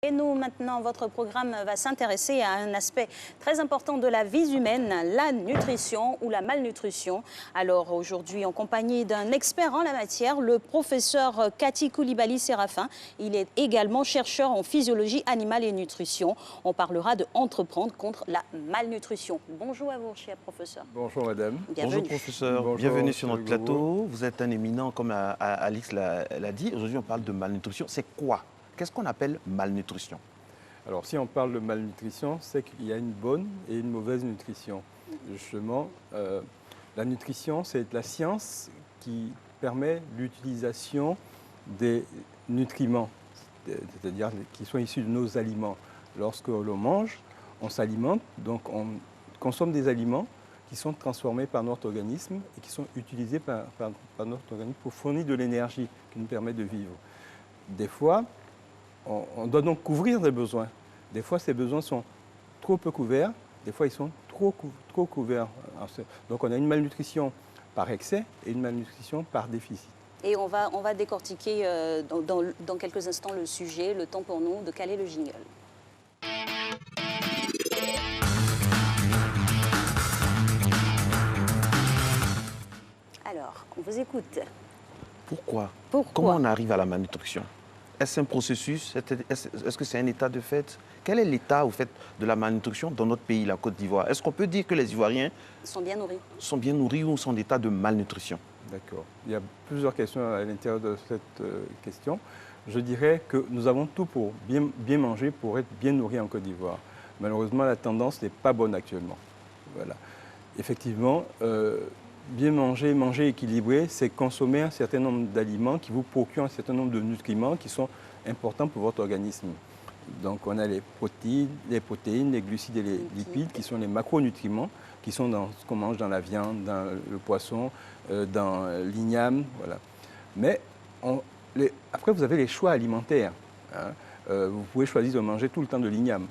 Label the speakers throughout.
Speaker 1: Et nous, maintenant, votre programme va s'intéresser à un aspect très important de la vie humaine, la nutrition ou la malnutrition. Alors aujourd'hui, en compagnie d'un expert en la matière, le professeur Cathy Koulibaly-Séraphin. Il est également chercheur en physiologie animale et nutrition. On parlera de entreprendre contre la malnutrition. Bonjour à vous, cher professeur.
Speaker 2: Bonjour madame.
Speaker 1: Bienvenue.
Speaker 3: Bonjour professeur,
Speaker 2: Bonjour,
Speaker 3: bienvenue sur notre
Speaker 2: monsieur
Speaker 3: plateau. Vous êtes un éminent, comme Alix l'a dit. Aujourd'hui, on parle de malnutrition. C'est quoi? Qu'est-ce qu'on appelle malnutrition?
Speaker 2: Alors si on parle de malnutrition, c'est qu'il y a une bonne et une mauvaise nutrition. Justement, la nutrition, c'est la science qui permet l'utilisation des nutriments, c'est-à-dire qui sont issus de nos aliments. Lorsque l'on mange, on s'alimente, donc on consomme des aliments qui sont transformés par notre organisme et qui sont utilisés par notre organisme pour fournir de l'énergie qui nous permet de vivre. Des fois, on doit donc couvrir des besoins. Des fois, ces besoins sont trop peu couverts, des fois, ils sont trop couverts. Donc, on a une malnutrition par excès et une malnutrition par déficit.
Speaker 1: Et on va décortiquer dans quelques instants le sujet, le temps pour nous de caler le jingle. Alors, on vous écoute.
Speaker 3: Pourquoi?
Speaker 1: Pourquoi?
Speaker 3: Comment on arrive à la malnutrition? Est-ce un processus? Est-ce que c'est un état de fait? Quel est l'état au fait de la malnutrition dans notre pays, la Côte d'Ivoire? Est-ce qu'on peut dire que les Ivoiriens
Speaker 1: sont bien nourris
Speaker 3: ou sont en état de malnutrition?
Speaker 2: D'accord. Il y a plusieurs questions à l'intérieur de cette question. Je dirais que nous avons tout pour bien manger, pour être bien nourris en Côte d'Ivoire. Malheureusement, la tendance n'est pas bonne actuellement. Voilà. Effectivement, bien manger, manger équilibré, c'est consommer un certain nombre d'aliments qui vous procurent un certain nombre de nutriments qui sont importants pour votre organisme. Donc on a les protéines, les glucides et les lipides qui sont les macronutriments, qui sont dans ce qu'on mange dans la viande, dans le poisson, dans l'igname. Voilà. Mais après, vous avez les choix alimentaires. Hein. Vous pouvez choisir de manger tout le temps de l'igname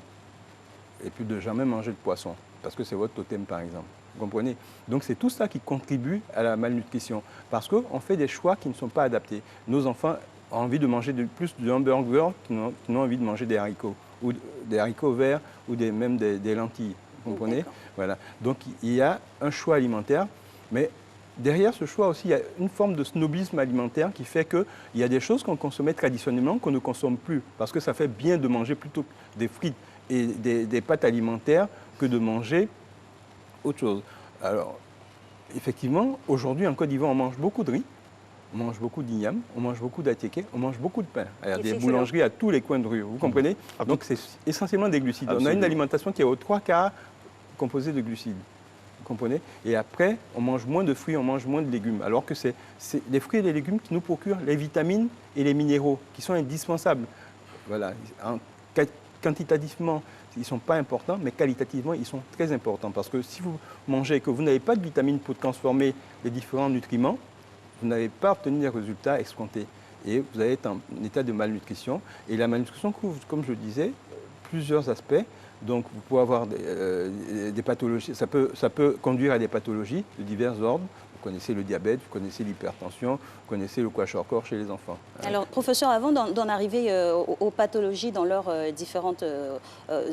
Speaker 2: et puis de jamais manger de poisson, parce que c'est votre totem, par exemple. Vous comprenez? Donc c'est tout ça qui contribue à la malnutrition, parce qu'on fait des choix qui ne sont pas adaptés. Nos enfants ont envie de manger plus de hamburgers qu'ils n'ont envie de manger des haricots, ou des haricots verts, ou même des lentilles. Vous comprenez? Voilà. Donc il y a un choix alimentaire, mais derrière ce choix aussi, il y a une forme de snobisme alimentaire qui fait qu'il y a des choses qu'on consommait traditionnellement qu'on ne consomme plus, parce que ça fait bien de manger plutôt des frites et des pâtes alimentaires que de manger autre chose. Alors, effectivement, aujourd'hui en Côte d'Ivoire, on mange beaucoup de riz, on mange beaucoup d'igname, on mange beaucoup d'attiéké, on mange beaucoup de pain. Il y a des boulangeries à tous les coins de rue, vous comprenez? Donc c'est essentiellement des glucides. Absolument. On a une alimentation qui est aux 3/4 composée de glucides. Vous comprenez? Et après, on mange moins de fruits, on mange moins de légumes. Alors que c'est les fruits et les légumes qui nous procurent les vitamines et les minéraux, qui sont indispensables. Voilà. Quantitativement, ils ne sont pas importants, mais qualitativement, ils sont très importants. Parce que si vous mangez et que vous n'avez pas de vitamines pour transformer les différents nutriments, vous n'allez pas obtenir les résultats escomptés. Et vous allez être en état de malnutrition. Et la malnutrition couvre, comme je le disais, plusieurs aspects. Donc, vous pouvez avoir des pathologies. Ça peut conduire à des pathologies de divers ordres. Vous connaissez le diabète, vous connaissez l'hypertension, vous connaissez le kwashiorkor chez les enfants.
Speaker 1: Alors, professeur, avant d'en arriver aux pathologies dans leurs différentes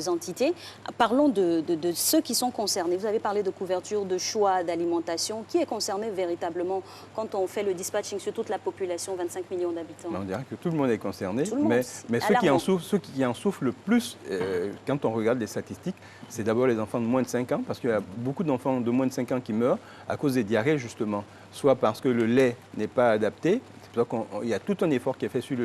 Speaker 1: entités, parlons de ceux qui sont concernés. Vous avez parlé de couverture, de choix, d'alimentation. Qui est concerné véritablement quand on fait le dispatching sur toute la population, 25 millions d'habitants?
Speaker 2: On dirait que tout le monde est concerné,
Speaker 1: mais
Speaker 2: ceux qui en souffrent le plus, quand on regarde les statistiques, c'est d'abord les enfants de moins de 5 ans, parce qu'il y a beaucoup d'enfants de moins de 5 ans qui meurent à cause des diarrhées, justement, soit parce que le lait n'est pas adapté. C'est pour ça qu'il y a tout un effort qui est fait sur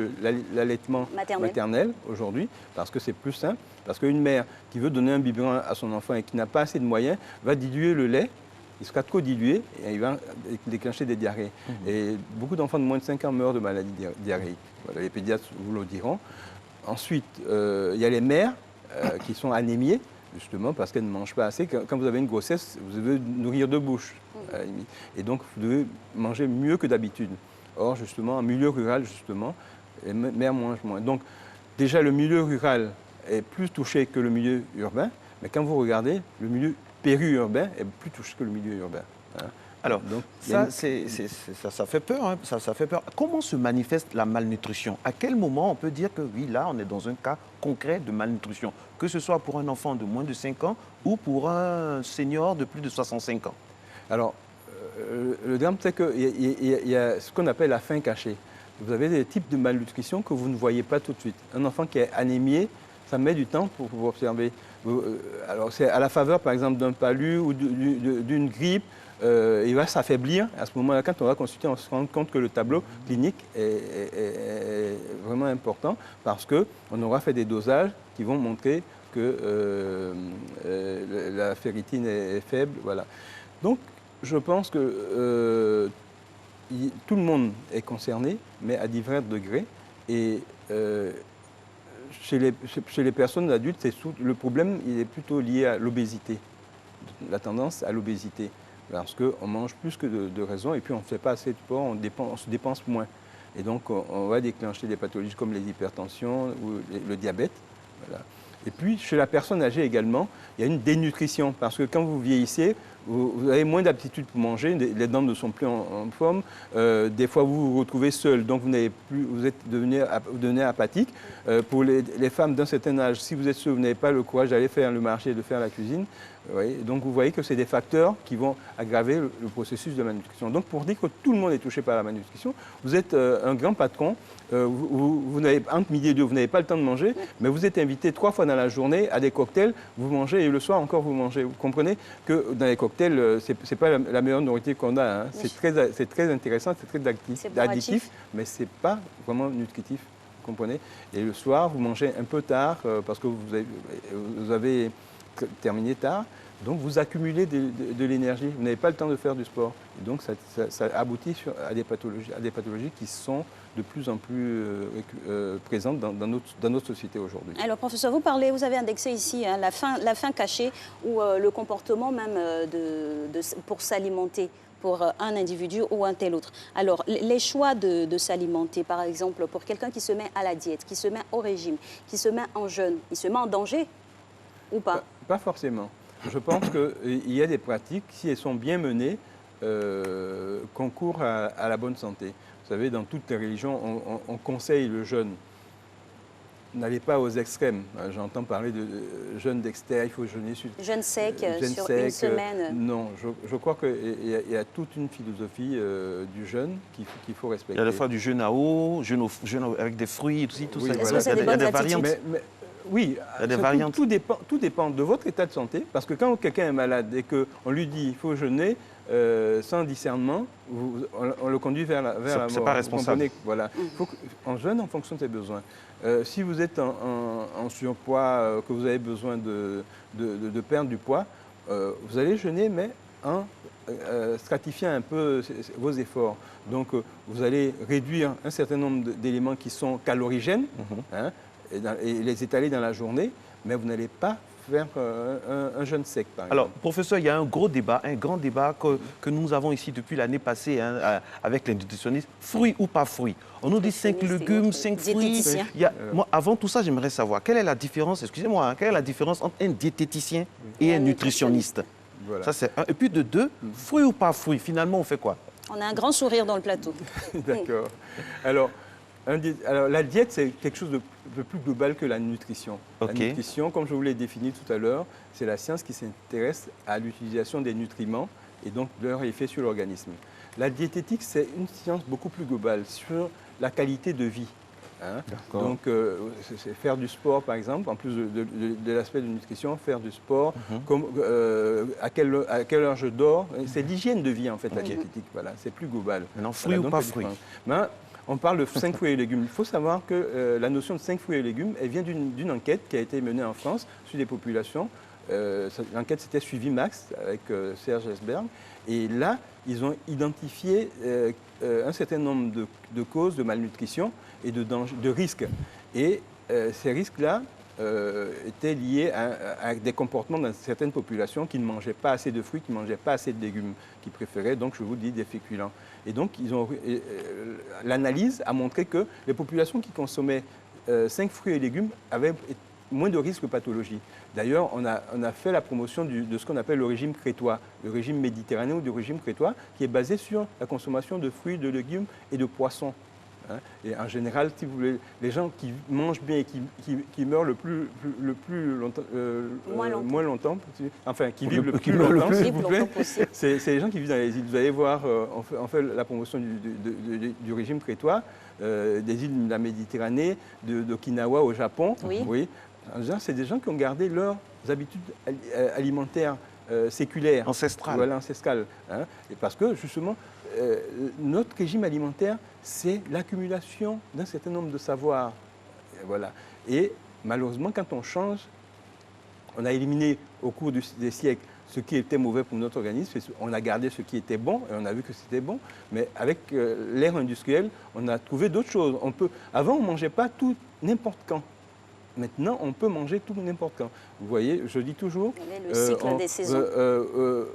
Speaker 2: l'allaitement maternel aujourd'hui, parce que c'est plus simple. Parce qu'une mère qui veut donner un biberon à son enfant et qui n'a pas assez de moyens va diluer le lait, il sera trop dilué et il va déclencher des diarrhées. Et beaucoup d'enfants de moins de 5 ans meurent de maladies diarrhéiques. Voilà, les pédiatres vous le diront. Ensuite, il y a les mères qui sont anémiées, justement parce qu'elles ne mangent pas assez. Quand vous avez une grossesse, vous devez nourrir deux bouches. Et donc, vous devez manger mieux que d'habitude. Or, justement, en milieu rural, justement, les mères mangent moins. Donc, déjà, le milieu rural est plus touché que le milieu urbain. Mais quand vous regardez, le milieu périurbain est plus touché que le milieu urbain. Hein.
Speaker 3: Alors,
Speaker 2: Donc,
Speaker 3: ça fait peur, hein, ça fait peur. Comment se manifeste la malnutrition? À quel moment on peut dire que oui, là, on est dans un cas concret de malnutrition, que ce soit pour un enfant de moins de 5 ans ou pour un senior de plus de 65 ans?
Speaker 2: Alors, le drame, c'est qu'il y a ce qu'on appelle la faim cachée. Vous avez des types de malnutrition que vous ne voyez pas tout de suite. Un enfant qui est anémié, ça met du temps pour vous observer. Alors, c'est à la faveur, par exemple, d'un palu ou d'une grippe, il va s'affaiblir. À ce moment-là, quand on va consulter, on se rend compte que le tableau clinique est vraiment important parce qu'on aura fait des dosages qui vont montrer que la ferritine est faible. Voilà. Donc, je pense que tout le monde est concerné, mais à divers degrés. Et chez les personnes adultes, le problème il est plutôt lié à l'obésité, la tendance à l'obésité. Parce qu'on mange plus que de raison et puis on ne fait pas assez de sport, on se dépense moins. Et donc on va déclencher des pathologies comme les hypertensions ou le diabète. Voilà. Et puis chez la personne âgée également, il y a une dénutrition parce que quand vous vieillissez, vous avez moins d'aptitude pour manger, les dents ne sont plus en forme, des fois vous vous retrouvez seul, donc vous êtes devenu apathique. Pour les femmes d'un certain âge, si vous êtes seul, vous n'avez pas le courage d'aller faire le marché et de faire la cuisine. Oui, donc vous voyez que c'est des facteurs qui vont aggraver le processus de malnutrition. Donc pour dire que tout le monde est touché par la malnutrition, vous êtes un grand patron, vous n'avez, entre midi et deux, vous n'avez pas le temps de manger, mais vous êtes invité 3 fois dans la journée à des cocktails, vous mangez et le soir encore vous mangez. Vous comprenez que dans les cocktails, ce n'est pas la meilleure nourriture qu'on a. Hein. Oui. C'est très intéressant, c'est très additif, mais ce n'est pas vraiment nutritif. Vous comprenez? Et le soir, vous mangez un peu tard parce que vous avez terminé tard, donc vous accumulez de l'énergie, vous n'avez pas le temps de faire du sport. Et donc ça aboutit à des pathologies qui sont de plus en plus présentes dans notre société aujourd'hui.
Speaker 1: Alors professeur, vous avez indexé ici hein, la faim cachée ou le comportement même pour s'alimenter pour un individu ou un tel autre. Alors, les choix de s'alimenter, par exemple, pour quelqu'un qui se met à la diète, qui se met au régime, qui se met en jeûne, il se met en danger ou pas?
Speaker 2: Pas forcément. Je pense qu'il y a des pratiques, si elles sont bien menées, concourent à la bonne santé. Vous savez, dans toutes les religions, on conseille le jeûne. N'allez pas aux extrêmes. J'entends parler de jeûne d'extérieur, il faut jeûner sur...
Speaker 1: Jeûne sec, sur une semaine.
Speaker 2: Non, je crois qu'il y a toute une philosophie du jeûne qu'il faut respecter.
Speaker 3: Il y a des fois du jeûne à eau, jeûne avec des fruits, tout
Speaker 2: oui,
Speaker 3: ça.
Speaker 1: Est-ce que c'est des bonnes attitudes?
Speaker 2: Oui,
Speaker 3: il y a des variantes.
Speaker 2: Tout dépend de votre état de santé, parce que quand quelqu'un est malade et qu'on lui dit qu'il faut jeûner, sans discernement, on le conduit vers la mort.
Speaker 3: C'est pas responsable.
Speaker 2: Voilà. On jeûne en fonction de ses besoins. Si vous êtes en surpoids, que vous avez besoin de perdre du poids, vous allez jeûner, mais en stratifiant un peu vos efforts. Donc, vous allez réduire un certain nombre d'éléments qui sont calorigènes, hein, et les étaler dans la journée, mais vous n'allez pas faire un jeûne sec, par exemple.
Speaker 3: Alors, professeur, il y a un grand débat que nous avons ici depuis l'année passée hein, avec les nutritionnistes. Fruits ou pas fruits? On nous dit 5 légumes, 5 fruits. Moi, avant tout ça, j'aimerais savoir quelle est la différence, excusez-moi, hein, quelle est la différence entre un diététicien et un nutritionniste? Voilà. Ça, c'est un. Et puis de 2, fruits ou pas fruits? Finalement, on fait quoi?
Speaker 1: On a un grand sourire dans le plateau.
Speaker 2: D'accord. Alors, la diète, c'est quelque chose de plus global que la nutrition. Okay. La nutrition, comme je vous l'ai défini tout à l'heure, c'est la science qui s'intéresse à l'utilisation des nutriments et donc leur effet sur l'organisme. La diététique, c'est une science beaucoup plus globale sur la qualité de vie. Hein. Donc, c'est faire du sport, par exemple, en plus de l'aspect de nutrition, faire du sport, comme, à quelle heure je dors. C'est l'hygiène de vie, en fait, la diététique. Voilà, c'est plus global.
Speaker 3: Maintenant, fruits ou pas fruits?
Speaker 2: On parle de 5 fruits et légumes. Il faut savoir que la notion de 5 fruits et légumes, elle vient d'une enquête qui a été menée en France sur des populations. L'enquête s'était suivie Max avec Serge Esberg. Et là, ils ont identifié un certain nombre de causes de malnutrition et de risques. Et ces risques-là étaient liés à des comportements dans certaines populations qui ne mangeaient pas assez de fruits, qui ne mangeaient pas assez de légumes, qui préféraient, donc je vous dis, des féculents. Et donc, l'analyse a montré que les populations qui consommaient 5 fruits et légumes avaient moins de risques de pathologie. D'ailleurs, on a fait la promotion de ce qu'on appelle le régime crétois, le régime méditerranéen ou du régime crétois, qui est basé sur la consommation de fruits, de légumes et de poissons. Hein. Et en général, si vous voulez, les gens qui mangent bien et qui meurent le plus longtemps, moins longtemps, enfin qui vivent le plus longtemps, s'il vous plaît, c'est les gens qui vivent dans les îles. Vous allez voir, on fait la promotion du régime crétois, des îles de la Méditerranée, d'Okinawa au Japon. Oui. En général, c'est des gens qui ont gardé leurs habitudes alimentaires séculaires.
Speaker 3: Ancestrales.
Speaker 2: Voilà, ancestrales. Hein. Et parce que, justement, notre régime alimentaire, c'est l'accumulation d'un certain nombre de savoirs. Voilà. Et malheureusement, quand on change, on a éliminé au cours des siècles ce qui était mauvais pour notre organisme, on a gardé ce qui était bon, et on a vu que c'était bon, mais avec l'ère industrielle, on a trouvé d'autres choses. Avant, on ne mangeait pas tout n'importe quand. Maintenant, on peut manger tout n'importe quand. Vous voyez, je dis toujours...
Speaker 1: Le cycle des saisons.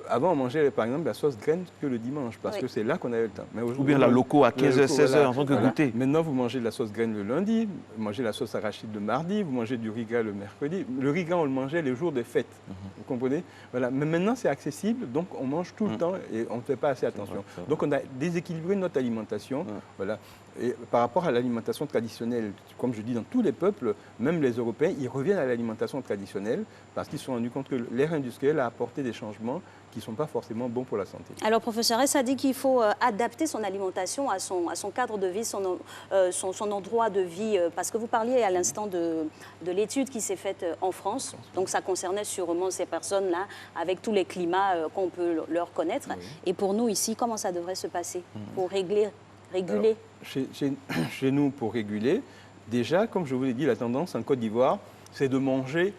Speaker 2: Avant, on mangeait, par exemple, la sauce graine que le dimanche, parce que c'est là qu'on avait le temps. Mais
Speaker 3: ou bien la loco à 15h, 16h, en tant que goûter.
Speaker 2: Maintenant, vous mangez de la sauce graine le lundi, vous mangez la sauce arachide le mardi, vous mangez du riz gras le mercredi. Le riz gras, on le mangeait les jours des fêtes. Vous comprenez? Voilà. Mais maintenant, c'est accessible, donc on mange tout le temps et on ne fait pas assez attention. Donc, on a déséquilibré notre alimentation. Voilà. Et par rapport à l'alimentation traditionnelle, comme je dis, dans tous les peuples, même les Européens, ils reviennent à l'alimentation traditionnelle parce qu'ils se sont rendus compte que l'ère industrielle a apporté des changements qui ne sont pas forcément bons pour la santé.
Speaker 1: Alors, professeur S a dit qu'il faut adapter son alimentation à son cadre de vie, son endroit de vie, parce que vous parliez à l'instant de l'étude qui s'est faite en France, donc ça concernait sûrement ces personnes-là, avec tous les climats qu'on peut leur connaître. Oui. Et pour nous ici, comment ça devrait se passer pour réguler? Alors,
Speaker 2: chez nous, pour réguler, déjà, comme je vous l'ai dit, la tendance en Côte d'Ivoire, c'est de manger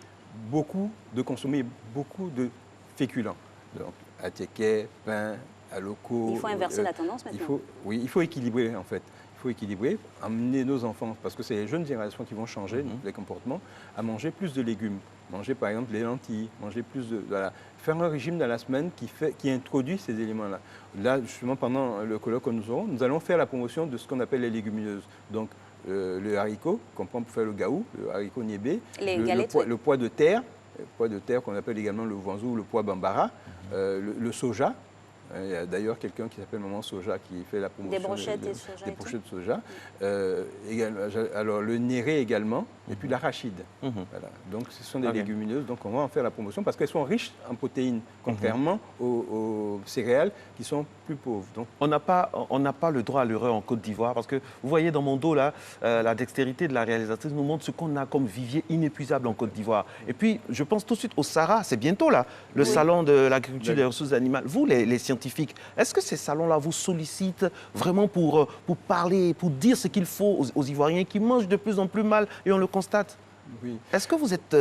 Speaker 2: beaucoup, de consommer beaucoup de féculents. Donc, attiéké, pain, aloko.
Speaker 1: Il faut inverser la tendance maintenant.
Speaker 2: Oui, il faut équilibrer en fait. Il faut équilibrer, amener nos enfants, parce que c'est les jeunes générations qui vont changer les comportements, à manger plus de légumes. Manger par exemple les lentilles, manger plus de... Voilà. Faire un régime dans la semaine qui introduit ces éléments-là. Là, justement, pendant le colloque que nous aurons, nous allons faire la promotion de ce qu'on appelle les légumineuses. Donc, le haricot, qu'on prend pour faire le gaou, le haricot niébé, le pois de terre qu'on appelle également le voinzou ou le pois bambara, le soja. Il y a d'ailleurs quelqu'un qui s'appelle Maman Soja qui fait la promotion
Speaker 1: des brochettes de soja.
Speaker 2: Des brochettes de soja. Alors le néré également, et puis l'arachide. Voilà. Donc ce sont des légumineuses, donc on va en faire la promotion parce qu'elles sont riches en protéines, contrairement aux céréales qui sont plus pauvres. Donc,
Speaker 3: on n'a pas le droit à l'erreur en Côte d'Ivoire parce que vous voyez dans mon dos là, la dextérité de la réalisatrice nous montre ce qu'on a comme vivier inépuisable en Côte d'Ivoire. Et puis je pense tout de suite au Sahara, c'est bientôt là, le salon de l'agriculture des ressources animales. Vous les scientifiques, est-ce que ces salons-là vous sollicitent vraiment pour parler, pour dire ce qu'il faut aux Ivoiriens qui mangent de plus en plus mal et on le constate?
Speaker 2: Oui.
Speaker 3: Est-ce que vous êtes,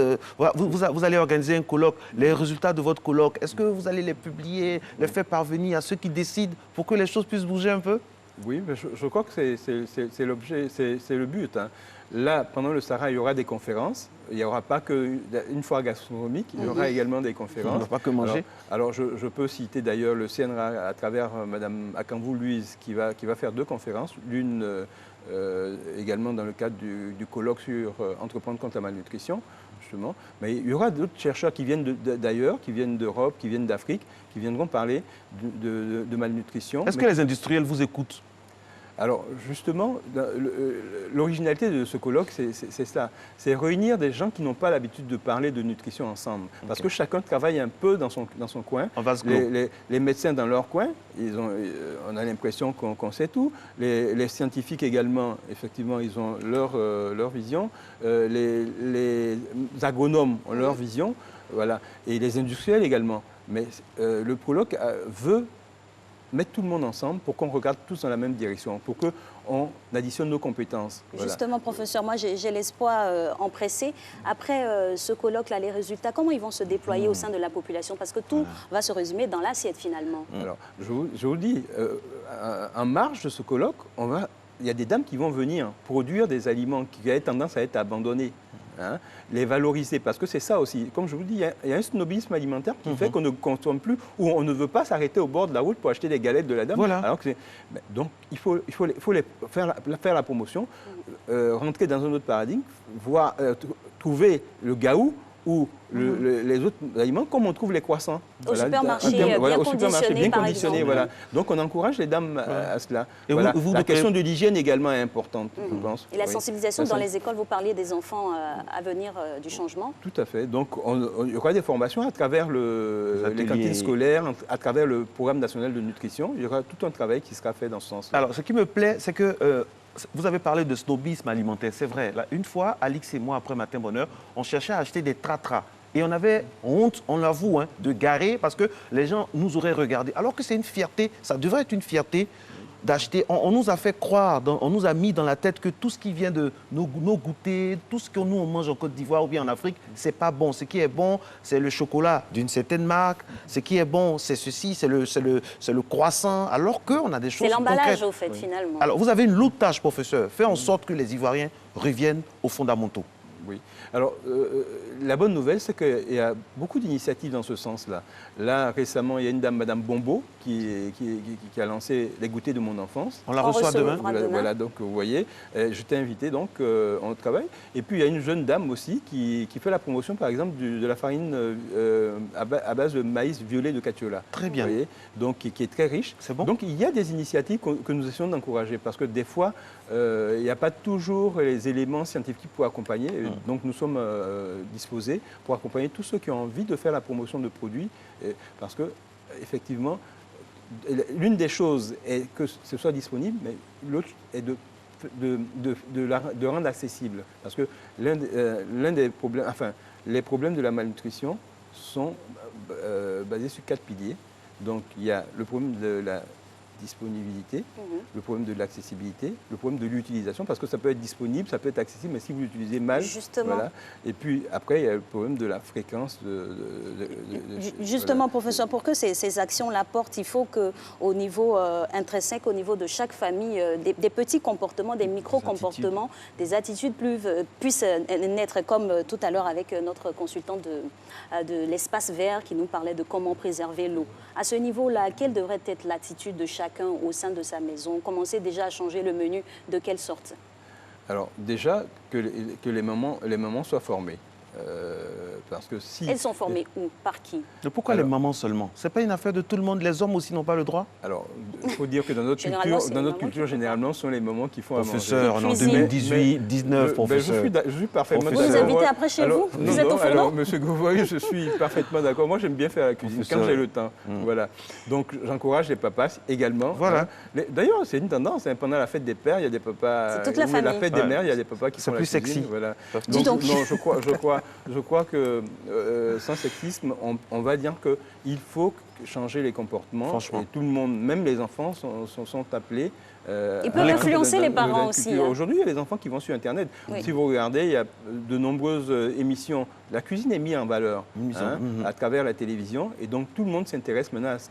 Speaker 3: vous allez organiser un colloque, les résultats de votre colloque, est-ce que vous allez les publier, les faire parvenir à ceux qui décident pour que les choses puissent bouger un peu?
Speaker 2: Oui, mais je crois que c'est l'objet, c'est le but. Hein. Là, pendant le Sahara, il y aura des conférences. Il n'y aura pas qu'une foire gastronomique, il y aura également des conférences.
Speaker 3: On ne va pas que manger.
Speaker 2: Alors je peux citer d'ailleurs le CNRA à travers Mme Akanvou-Louise qui va faire 2 conférences. L'une également dans le cadre du colloque sur entreprendre contre la malnutrition, justement. Mais il y aura d'autres chercheurs qui viennent d'ailleurs, qui viennent d'Europe, qui viennent d'Afrique, qui viendront parler de malnutrition.
Speaker 3: Est-ce que les industriels vous écoutent?
Speaker 2: Alors justement, l'originalité de ce colloque, c'est ça. C'est réunir des gens qui n'ont pas l'habitude de parler de nutrition ensemble. Parce que chacun travaille un peu dans son coin. Les médecins dans leur coin, on a l'impression qu'on sait tout. Les scientifiques également, effectivement, ils ont leur vision. Les agronomes ont leur vision. Voilà. Et les industriels également. Mais le colloque veut mettre tout le monde ensemble pour qu'on regarde tous dans la même direction, pour qu'on additionne nos compétences.
Speaker 1: Justement, voilà. Professeur, moi j'ai l'espoir empressé. Après ce colloque-là, les résultats, comment ils vont se déployer au sein de la population? Parce que tout va se résumer dans l'assiette finalement. Alors,
Speaker 2: je vous dis, en marge de ce colloque, il y a des dames qui vont venir produire des aliments qui avaient tendance à être abandonnés. Hein, les valoriser, parce que c'est ça aussi. Comme je vous dis, il y a un snobisme alimentaire qui fait qu'on ne consomme plus, ou on ne veut pas s'arrêter au bord de la route pour acheter des galettes de la dame.
Speaker 3: Voilà.
Speaker 2: Alors que donc, il faut faire la promotion, rentrer dans un autre paradigme, trouver le gaou ou les autres aliments, comme on trouve les croissants.
Speaker 1: Au supermarché, bien conditionné,
Speaker 2: voilà. Donc, on encourage les dames à cela.
Speaker 3: Et
Speaker 2: voilà. La
Speaker 3: question
Speaker 2: question de l'hygiène également est importante, je pense.
Speaker 1: Et la sensibilisation dans les écoles, vous parliez des enfants à venir du changement.
Speaker 2: Tout à fait. Donc, il y aura des formations à travers les cantines scolaires, à travers le programme national de nutrition. Il y aura tout un travail qui sera fait dans ce sens-là.
Speaker 3: Alors, ce qui me plaît, c'est que vous avez parlé de snobisme alimentaire, c'est vrai. Là, une fois, Alix et moi, après Matin Bonheur, on cherchait à acheter des tratras. Et on avait honte, on l'avoue, de garer parce que les gens nous auraient regardé. Alors que c'est une fierté, ça devrait être une fierté d'acheter. On nous a fait croire, on nous a mis dans la tête que tout ce qui vient de nos goûters, tout ce que nous on mange en Côte d'Ivoire ou bien en Afrique, c'est pas bon. Ce qui est bon, c'est le chocolat d'une certaine marque. Ce qui est bon, c'est ceci, c'est le croissant. Alors qu'on a des choses concrètes.
Speaker 1: C'est l'emballage, au fait, finalement.
Speaker 3: Alors, vous avez une lourde tâche, professeur. Faire en sorte que les Ivoiriens reviennent aux fondamentaux.
Speaker 2: Oui. Alors, la bonne nouvelle, c'est qu'il y a beaucoup d'initiatives dans ce sens-là. Là, récemment, il y a une dame, Madame Bombo, qui a lancé les goûters de mon enfance.
Speaker 3: On la reçoit demain.
Speaker 2: Voilà, donc vous voyez, je t'ai invité, donc on travaille. Et puis, il y a une jeune dame aussi qui fait la promotion, par exemple, de la farine à base de maïs violet de Catiola.
Speaker 3: Très bien.
Speaker 2: Vous voyez, donc qui est très riche.
Speaker 3: C'est bon.
Speaker 2: Donc, il y a des initiatives que nous essayons d'encourager, parce que des fois, il n'y a pas toujours les éléments scientifiques pour accompagner. Donc, nous sommes disposés pour accompagner tous ceux qui ont envie de faire la promotion de produits, parce que, effectivement, l'une des choses est que ce soit disponible, mais l'autre est de rendre accessible. Parce que l'un des problèmes, enfin, les problèmes de la malnutrition sont basés sur 4 piliers. Donc, il y a le problème de la disponibilité, le problème de l'accessibilité, le problème de l'utilisation, parce que ça peut être disponible, ça peut être accessible, mais si vous l'utilisez mal,
Speaker 1: justement.
Speaker 2: Voilà. Et puis après, il y a le problème de la fréquence.
Speaker 1: Justement,
Speaker 2: voilà.
Speaker 1: Professeur, pour que ces actions-là portent, il faut qu'au niveau intrinsèque, au niveau de chaque famille, des petits comportements, des micro-comportements, des attitudes puissent naître, comme tout à l'heure avec notre consultant de l'espace vert qui nous parlait de comment préserver l'eau. À ce niveau-là, quelle devrait être l'attitude de chacun au sein de sa maison? Commencer déjà à changer le menu, de quelle sorte?
Speaker 2: Alors déjà, que les mamans soient formées. Parce que si...
Speaker 1: Elles sont formées où? Par qui?
Speaker 3: Et pourquoi les mamans seulement? Ce n'est pas une affaire de tout le monde? Les hommes aussi n'ont pas le droit?
Speaker 2: Alors, il faut dire que dans notre culture, généralement, ce sont les mamans qui font
Speaker 3: professeur,
Speaker 2: à manger.
Speaker 3: Professeur, en 2018, 19, professeur.
Speaker 2: Je suis parfaitement
Speaker 1: d'accord. Vous nous invitez après chez vous? Vous êtes au fourneau?
Speaker 2: Alors, monsieur Gouvoy, je suis parfaitement d'accord. Moi, j'aime bien faire la cuisine quand j'ai le temps. Voilà. Donc, j'encourage les papas également.
Speaker 3: Voilà.
Speaker 2: D'ailleurs, c'est une tendance. Pendant la fête des pères, il y a des papas...
Speaker 1: C'est toute la famille.
Speaker 2: La fête des mères, il y a des papas qui font la cuisine.
Speaker 3: C'est plus sexy.
Speaker 2: Voilà.
Speaker 1: Donc,
Speaker 2: non, je crois que sans sexisme, on va dire qu'il faut changer les comportements.
Speaker 3: Franchement.
Speaker 2: Et tout le monde, même les enfants, sont appelés.
Speaker 1: Ils peuvent influencer les parents aussi.
Speaker 2: Aujourd'hui, il y a les enfants qui vont sur Internet. Oui. Si vous regardez, il y a de nombreuses émissions. La cuisine est mise en valeur à travers la télévision. Et donc, tout le monde s'intéresse maintenant à ce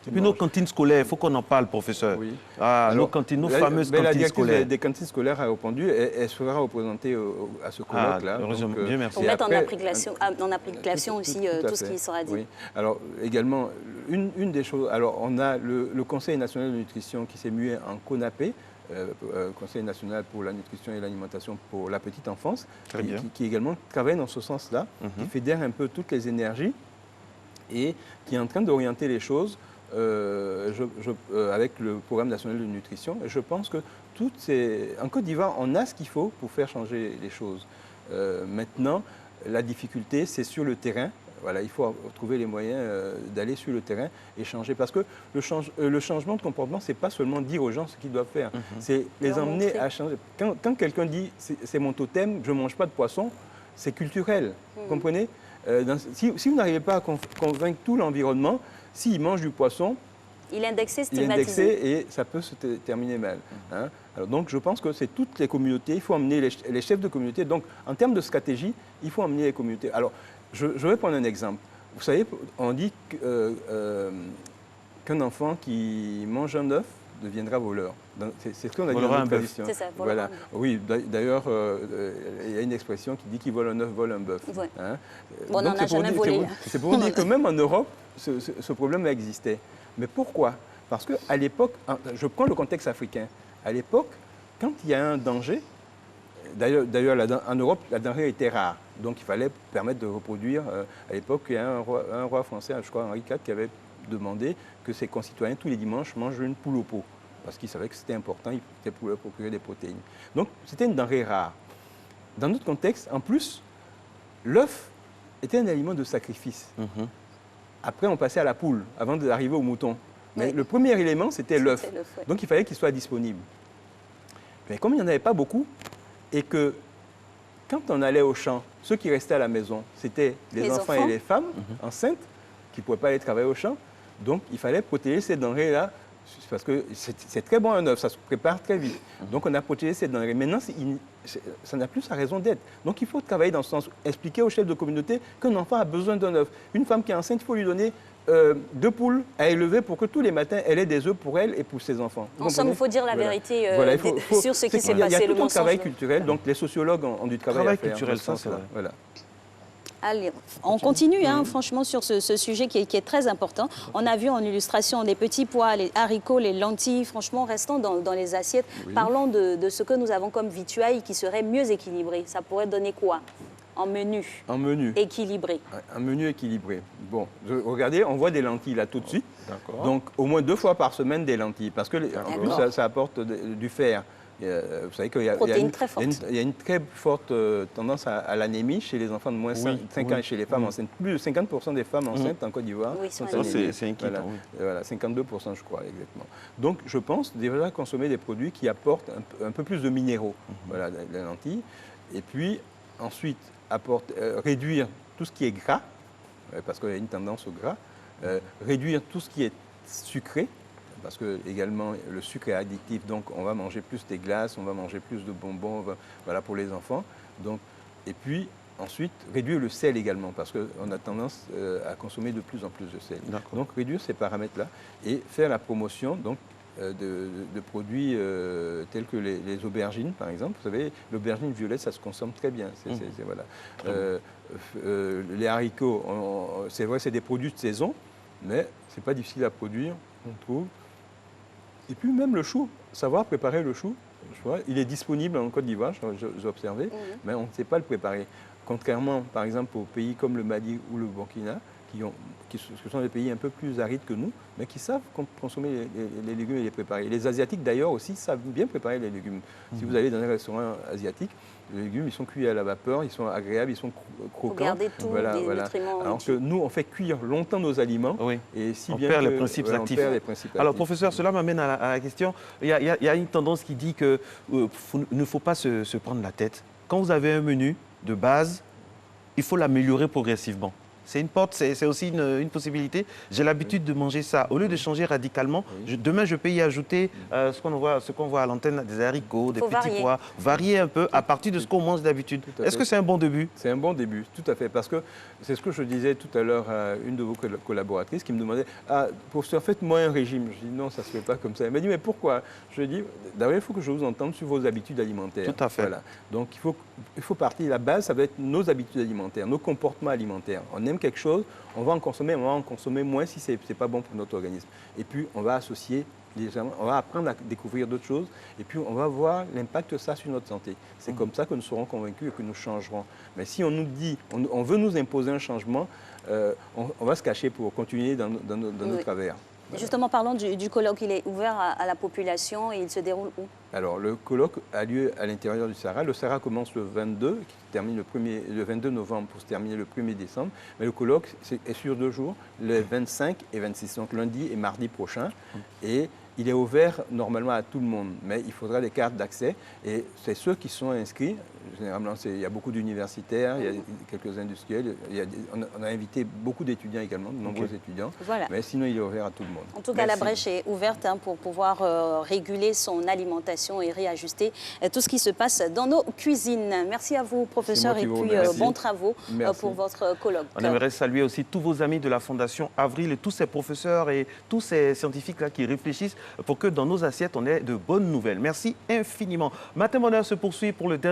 Speaker 2: qu'ils mangent.
Speaker 3: Nos cantines scolaires, il faut qu'on en parle, professeur.
Speaker 2: Oui.
Speaker 3: Alors, nos cantines, nos fameuses cantines scolaires.
Speaker 2: Des cantines scolaires a répondu. Elle sera représentée à ce colloque-là.
Speaker 3: Bien, merci.
Speaker 1: Pour mettre en application aussi tout ce qui sera dit.
Speaker 2: Oui. Alors, également, une des choses... Alors, on a le Conseil national de nutrition qui s'est mué en CONAPE, Conseil national pour la nutrition et l'alimentation pour la petite enfance, qui également travaille dans ce sens-là, qui fédère un peu toutes les énergies et qui est en train d'orienter les choses avec le programme national de nutrition. Et je pense que en Côte d'Ivoire, on a ce qu'il faut pour faire changer les choses. Maintenant, la difficulté, c'est sur le terrain. Voilà, il faut trouver les moyens d'aller sur le terrain et changer. Parce que le changement de comportement, ce n'est pas seulement dire aux gens ce qu'ils doivent faire. C'est les emmener à changer. Quand quelqu'un dit « c'est mon totem, je ne mange pas de poisson », c'est culturel. Vous comprenez? Si vous n'arrivez pas à convaincre tout l'environnement, s'il mange du poisson,
Speaker 1: il est indexé,
Speaker 2: stigmatisé. Et ça peut se terminer mal. Alors, donc, je pense que c'est toutes les communautés. Il faut emmener les chefs de communauté. Donc, en termes de stratégie, il faut emmener les communautés. Alors, je vais prendre un exemple. Vous savez, on dit qu'un enfant qui mange un œuf deviendra voleur. C'est ce qu'on a dit dans notre tradition.
Speaker 1: C'est ça,
Speaker 2: voilà. Oui, d'ailleurs, il y a une expression qui dit qui vole un œuf, vole un bœuf.
Speaker 1: Ouais. On n'en a jamais volé.
Speaker 2: C'est pour dire que même en Europe, ce problème existait. Mais pourquoi? Parce qu'à l'époque, je prends le contexte africain, à l'époque, quand il y a un danger, D'ailleurs, en Europe, la denrée était rare. Donc, il fallait permettre de reproduire. À l'époque, il y a un roi français, je crois, Henri IV, qui avait demandé que ses concitoyens, tous les dimanches, mangent une poule au pot. Parce qu'il savait que c'était important, c'était pour leur procurer des protéines. Donc, c'était une denrée rare. Dans notre contexte, en plus, l'œuf était un aliment de sacrifice. Après, on passait à la poule, avant d'arriver au mouton. Mais le premier élément, c'était l'œuf. Donc, il fallait qu'il soit disponible. Mais comme il n'y en avait pas beaucoup, et que quand on allait au champ, ceux qui restaient à la maison, c'était les enfants et les femmes enceintes qui ne pouvaient pas aller travailler au champ. Donc, il fallait protéger ces denrées-là, parce que c'est très bon un œuf, ça se prépare très vite. Donc, on a protégé ces denrées. Maintenant, ça n'a plus sa raison d'être. Donc, il faut travailler dans ce sens, expliquer aux chefs de communauté qu'un enfant a besoin d'un œuf. Une femme qui est enceinte, il faut lui donner 2 poules à élever pour que tous les matins, elle ait des œufs pour elle et pour ses enfants.
Speaker 1: En somme, il faut dire la vérité sur ce qui s'est passé,
Speaker 2: le mensonge. Il y a tout un travail culturel, donc les sociologues ont du travail à faire.
Speaker 3: Culturel, ça, c'est vrai.
Speaker 2: Voilà.
Speaker 1: Allez, on continue, franchement, sur ce sujet qui est très important. On a vu en illustration les petits pois, les haricots, les lentilles. Franchement, restons dans les assiettes. Parlons de ce que nous avons comme vituailles qui serait mieux équilibré. Ça pourrait donner quoi en menu? En menu. Équilibré.
Speaker 2: Un menu équilibré. Bon, regardez, on voit des lentilles là tout de suite. Donc, au moins 2 fois par semaine des lentilles. Parce que, en plus, ça apporte du fer. Vous savez qu'il y a une très forte tendance à l'anémie chez les enfants de moins 5 ans et chez les femmes enceintes. Plus de 50% des femmes enceintes en Côte d'Ivoire sont anémiques.
Speaker 3: C'est inquiétant.
Speaker 2: Voilà, 52% je crois exactement. Donc je pense déjà consommer des produits qui apportent un peu plus de minéraux, voilà, les lentilles. Et puis ensuite réduire tout ce qui est gras, parce qu'il y a une tendance au gras, réduire tout ce qui est sucré, parce que également le sucre est addictif, donc on va manger plus des glaces, on va manger plus de bonbons, voilà, pour les enfants. Donc, et puis ensuite réduire le sel également, parce qu'on a tendance à consommer de plus en plus de sel. Donc réduire ces paramètres-là et faire la promotion donc, de produits tels que les aubergines, par exemple. Vous savez, l'aubergine violette, ça se consomme très bien. Voilà. Les haricots, c'est vrai, c'est des produits de saison, mais ce n'est pas difficile à produire, on trouve. Et puis même le chou, savoir préparer le chou, il est disponible en Côte d'Ivoire, j'ai observé, mais on ne sait pas le préparer. Contrairement, par exemple, aux pays comme le Mali ou le Burkina, qui sont des pays un peu plus arides que nous, mais qui savent consommer les légumes et les préparer. Les Asiatiques, d'ailleurs, aussi savent bien préparer les légumes. Si vous allez dans un restaurant asiatique, les légumes, ils sont cuits à la vapeur, ils sont agréables, ils sont croquants.
Speaker 1: Pour garder tous les nutriments.
Speaker 2: Alors que nous, on fait cuire longtemps nos aliments.
Speaker 3: Et si on perd les principes actifs. Alors, professeur, cela m'amène à la question. Il y a une tendance qui dit qu'il ne faut pas se prendre la tête. Quand vous avez un menu de base, il faut l'améliorer progressivement. C'est une porte, c'est aussi une possibilité. J'ai l'habitude de manger ça. Au lieu de changer radicalement, demain, je peux y ajouter ce qu'on voit à l'antenne, des haricots, des petits pois. Varier un peu à partir de ce qu'on mange d'habitude. Est-ce que c'est un bon début?
Speaker 2: C'est un bon début, tout à fait. Parce que c'est ce que je disais tout à l'heure à une de vos collaboratrices qui me demandait « Professeur, faites-moi un régime ». Je dis « Non, ça ne se fait pas comme ça ». Elle m'a dit « Mais pourquoi ?» Je lui ai dit « D'abord, il faut que je vous entende sur vos habitudes alimentaires. »
Speaker 3: Tout à fait.
Speaker 2: Voilà. Donc, il faut partir. La base, ça va être nos habitudes alimentaires, nos comportements alimentaires. On aime quelque chose, on va en consommer moins si ce n'est pas bon pour notre organisme. Et puis, on va associer, on va apprendre à découvrir d'autres choses, et puis on va voir l'impact que ça a sur notre santé. C'est comme ça que nous serons convaincus et que nous changerons. Mais si on nous dit, on veut nous imposer un changement, on va se cacher pour continuer dans nos travers.
Speaker 1: Justement, parlons du colloque. Il est ouvert à la population et il se déroule où? Alors,
Speaker 2: le colloque a lieu à l'intérieur du Sahara. Le Sahara commence le 22, qui termine le 22 novembre pour se terminer le 1er décembre. Mais le colloque est sur 2 jours, le 25 et 26, donc lundi et mardi prochain. Et il est ouvert normalement à tout le monde, mais il faudra des cartes d'accès. Et c'est ceux qui sont inscrits. Généralement, il y a beaucoup d'universitaires, il y a quelques industriels. On a invité beaucoup d'étudiants également, de nombreux étudiants.
Speaker 1: Voilà.
Speaker 2: Mais sinon, il est ouvert à tout le monde.
Speaker 1: En tout cas, la brèche est ouverte pour pouvoir réguler son alimentation et réajuster tout ce qui se passe dans nos cuisines. Merci à vous, professeur, et puis bons travaux pour votre colloque.
Speaker 3: On aimerait saluer aussi tous vos amis de la Fondation Avril et tous ces professeurs et tous ces scientifiques-là qui réfléchissent pour que dans nos assiettes, on ait de bonnes nouvelles. Merci infiniment. Matin Bonheur se poursuit pour le dernier